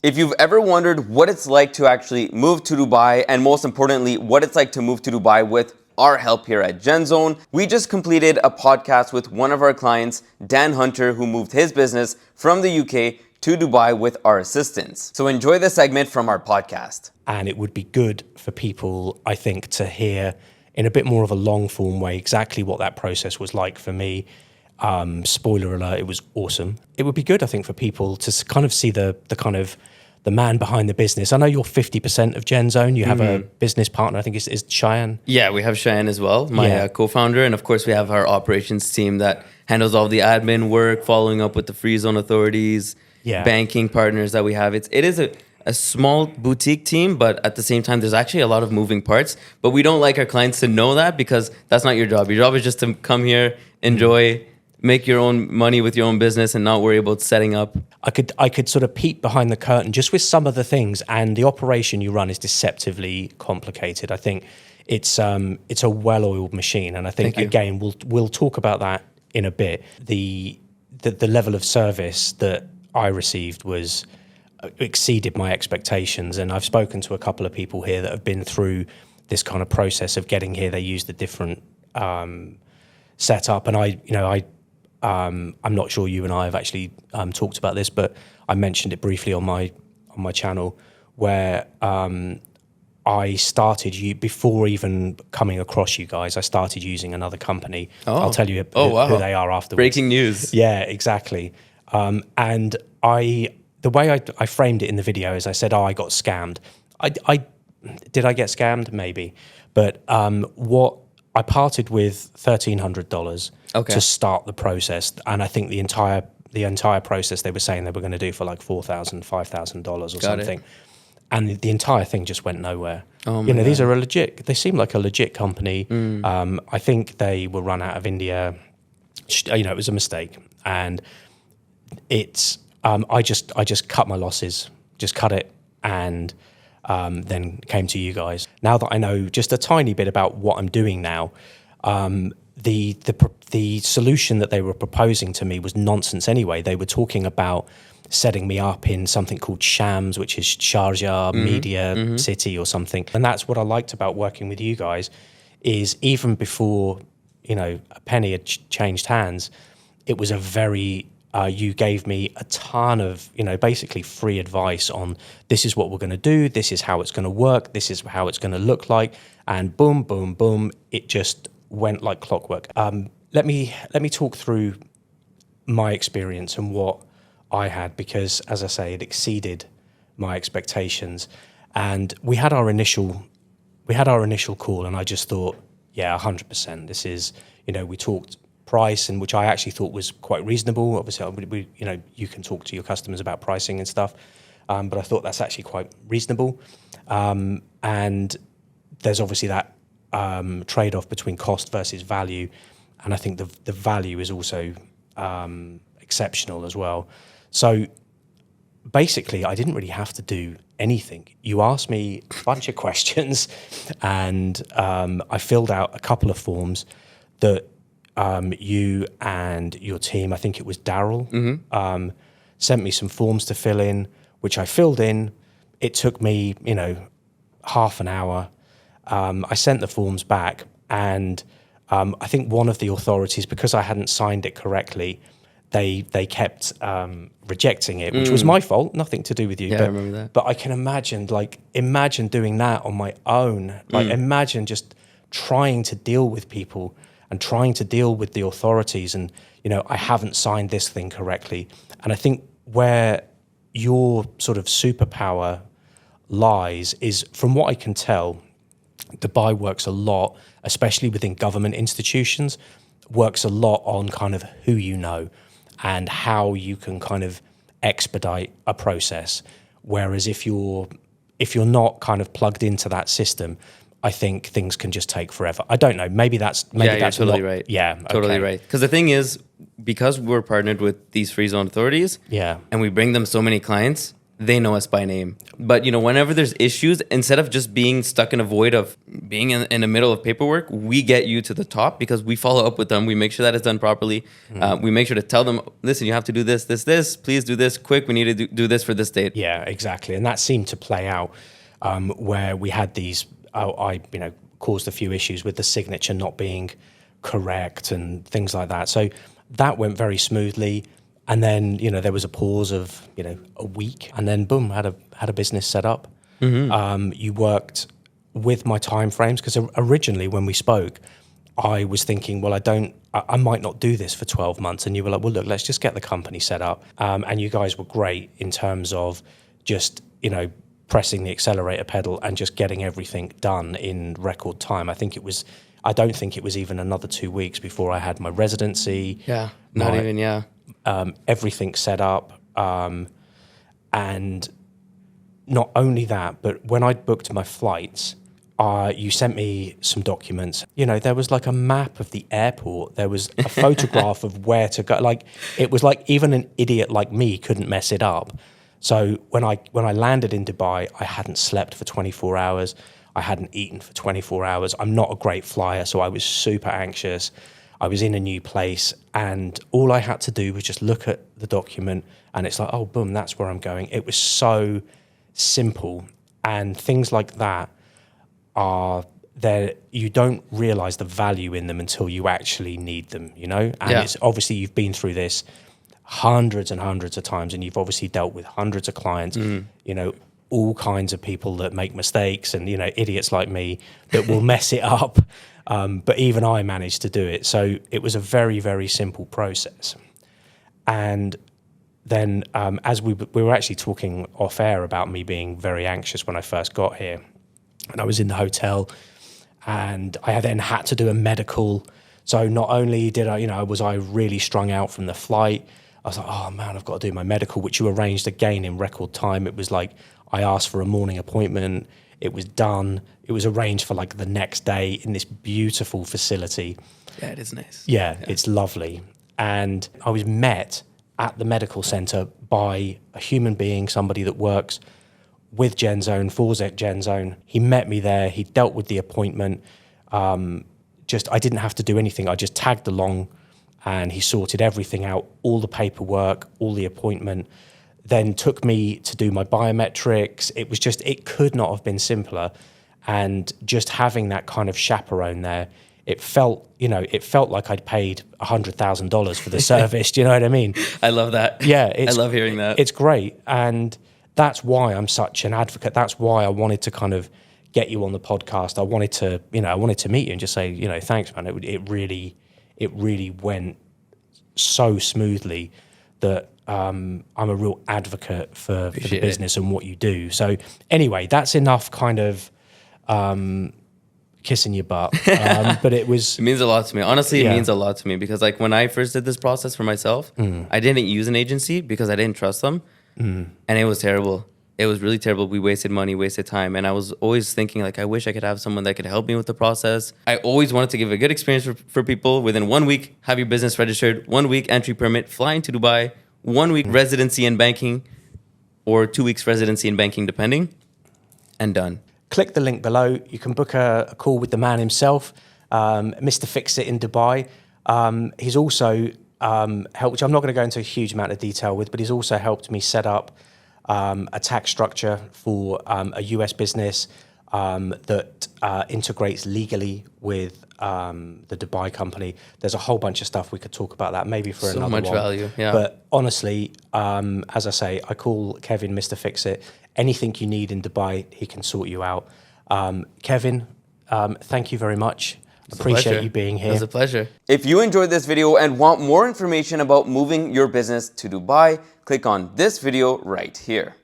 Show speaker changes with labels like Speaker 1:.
Speaker 1: If you've ever wondered what it's like to actually move to Dubai, and most importantly, what it's like to move to Dubai with our help here at GenZone, we just completed a podcast with one of our clients, Dan Hunter, who moved his business from the UK to Dubai with our assistance. So enjoy the segment from our podcast.
Speaker 2: And it would be good for people, I think, to hear in a bit more of a long form way exactly what that process was like for me. Spoiler alert, it was awesome. It would be good, I think, for people to kind of see the man behind the business. I know you're 50% of GenZone. You have a business partner, I think is Cheyenne.
Speaker 3: Yeah, we have Cheyenne as well, my co-founder. And of course, we have our operations team that handles all the admin work, following up with the free zone authorities, banking partners that we have. It is a small boutique team, but at the same time, there's actually a lot of moving parts. But we don't like our clients to know that, because that's not your job. Your job is just to come here, enjoy, make your own money with your own business, and not worry about setting up.
Speaker 2: I could sort of peek behind the curtain just with some of the things, and the operation you run is deceptively complicated. I think it's a well-oiled machine, and I think again we'll talk about that in a bit. The level of service that I received was exceeded my expectations, and I've spoken to a couple of people here that have been through this kind of process of getting here. They used a different setup, and I'm not sure you and I have actually talked about this, but I mentioned it briefly on my channel, where I started before even coming across you guys. I started using another company. I'll tell you who they are afterwards.
Speaker 3: Breaking news.
Speaker 2: Yeah, exactly. And the way I framed it in the video is I said, I got scammed. Did I get scammed? Maybe. But I parted with $1,300 to start the process, and I think the entire process they were saying they were going to do for like $4,000, $5,000 or something, and the entire thing just went nowhere. These are they seem like a legit company. I think they were run out of India. It was a mistake, and it's I just cut my losses, just cut it, and then came to you guys. Now that I know just a tiny bit about what I'm doing now, the solution that they were proposing to me was nonsense anyway. They were talking about setting me up in something called Shams, which is Sharjah Media City or something. And that's what I liked about working with you guys, is even before, a penny had changed hands, it was a very... you gave me a ton of, basically free advice on this is what we're going to do, this is how it's going to work, this is how it's going to look like, and boom, boom, boom, it just went like clockwork. Let me talk through my experience and what I had, because, as I say, it exceeded my expectations. And we had our initial call, and I just thought, 100%. This is, we talked price, and which I actually thought was quite reasonable. Obviously, you can talk to your customers about pricing and stuff, but I thought that's actually quite reasonable. And there's obviously that trade-off between cost versus value, and I think the value is also exceptional as well. So basically, I didn't really have to do anything. You asked me a bunch of questions, and I filled out a couple of forms that you and your team, I think it was Daryl, sent me some forms to fill in, which I filled in. It took me, half an hour. I sent the forms back, and I think one of the authorities, because I hadn't signed it correctly, they kept rejecting it, which was my fault, nothing to do with you.
Speaker 3: Yeah, I remember that.
Speaker 2: But I can imagine doing that on my own. Imagine just trying to deal with people and trying to deal with the authorities, and I haven't signed this thing correctly. And I think where your sort of superpower lies is, from what I can tell, Dubai works a lot, especially within government institutions, works a lot on kind of who you know and how you can kind of expedite a process. Whereas if you're not kind of plugged into that system, I think things can just take forever. I don't know. Maybe that's
Speaker 3: totally right.
Speaker 2: Yeah,
Speaker 3: totally right. Because the thing is, because we're partnered with these free zone authorities, and we bring them so many clients, they know us by name. But, you know, whenever there's issues, instead of just being stuck in a void of being in the middle of paperwork, we get you to the top because we follow up with them. We make sure that it's done properly. We make sure to tell them, listen, you have to do this, this. Please do this quick. We need to do this for this date.
Speaker 2: Yeah, exactly. And that seemed to play out where we had these, caused a few issues with the signature not being correct and things like that. So that went very smoothly. And then, you know, there was a pause of, you know, a week, and then boom, had a business set up. You worked with my timeframes, because originally when we spoke, I was thinking, well, I might not do this for 12 months. And you were like, well, look, let's just get the company set up. And you guys were great in terms of just, you know, pressing the accelerator pedal and just getting everything done in record time. I don't think it was even another 2 weeks before I had my residency.
Speaker 3: Yeah, not even.
Speaker 2: Everything set up. And not only that, but when I booked my flights, you sent me some documents. You know, there was like a map of the airport. There was a photograph of where to go. Like, it was like even an idiot like me couldn't mess it up. So when I landed in Dubai, I hadn't slept for 24 hours. I hadn't eaten for 24 hours. I'm not a great flyer, so I was super anxious. I was in a new place, and all I had to do was just look at the document, and it's like, oh, boom, that's where I'm going. It was so simple, and things like that are there. You don't realize the value in them until you actually need them, you know? And it's obviously, you've been through this hundreds and hundreds of times, and you've obviously dealt with hundreds of clients, you know, all kinds of people that make mistakes, and, you know, idiots like me that will mess it up. But even I managed to do it. So it was a very, very simple process. And then as we were actually talking off air about me being very anxious when I first got here, and I was in the hotel, and I then had to do a medical. So not only did I, you know, was I really strung out from the flight, I was like, oh man, I've got to do my medical, which you arranged again in record time. It was like, I asked for a morning appointment. It was done. It was arranged for like the next day in this beautiful facility.
Speaker 3: Yeah, it is nice.
Speaker 2: Yeah, it's lovely. And I was met at the medical center by a human being, somebody that works with GenZone, for GenZone. He met me there. He dealt with the appointment. I didn't have to do anything. I just tagged along, and he sorted everything out, all the paperwork, all the appointment, then took me to do my biometrics. It could not have been simpler. And just having that kind of chaperone there, it felt like I'd paid $100,000 for the service. Do you know what I mean?
Speaker 3: I love that.
Speaker 2: Yeah.
Speaker 3: I love hearing that.
Speaker 2: It's great. And that's why I'm such an advocate. That's why I wanted to kind of get you on the podcast. I wanted to meet you and just say, you know, thanks, man. It really went so smoothly that I'm a real advocate for the business and what you do. So anyway, that's enough kind of kissing your butt. But it
Speaker 3: means a lot to me. Honestly, it means a lot to me, because like when I first did this process for myself, I didn't use an agency because I didn't trust them. And it was terrible. It was really terrible. We wasted money, wasted time. And I was always thinking, like, I wish I could have someone that could help me with the process. I always wanted to give a good experience for people. Within 1 week, have your business registered, 1 week entry permit, flying to Dubai, 1 week residency and banking, or 2 weeks residency and banking, depending, and done.
Speaker 2: Click the link below. You can book a call with the man himself, Mr. Fix-It in Dubai. He's also helped, which I'm not going to go into a huge amount of detail with, but he's also helped me set up a tax structure for a US business that integrates legally with the Dubai company. There's a whole bunch of stuff we could talk about that, maybe for another one.
Speaker 3: So much value, yeah.
Speaker 2: But honestly, as I say, I call Kevin Mr. Fix-It. Anything you need in Dubai, he can sort you out. Kevin, thank you very much. Appreciate you being here.
Speaker 3: It was a pleasure.
Speaker 1: If you enjoyed this video and want more information about moving your business to Dubai, click on this video right here.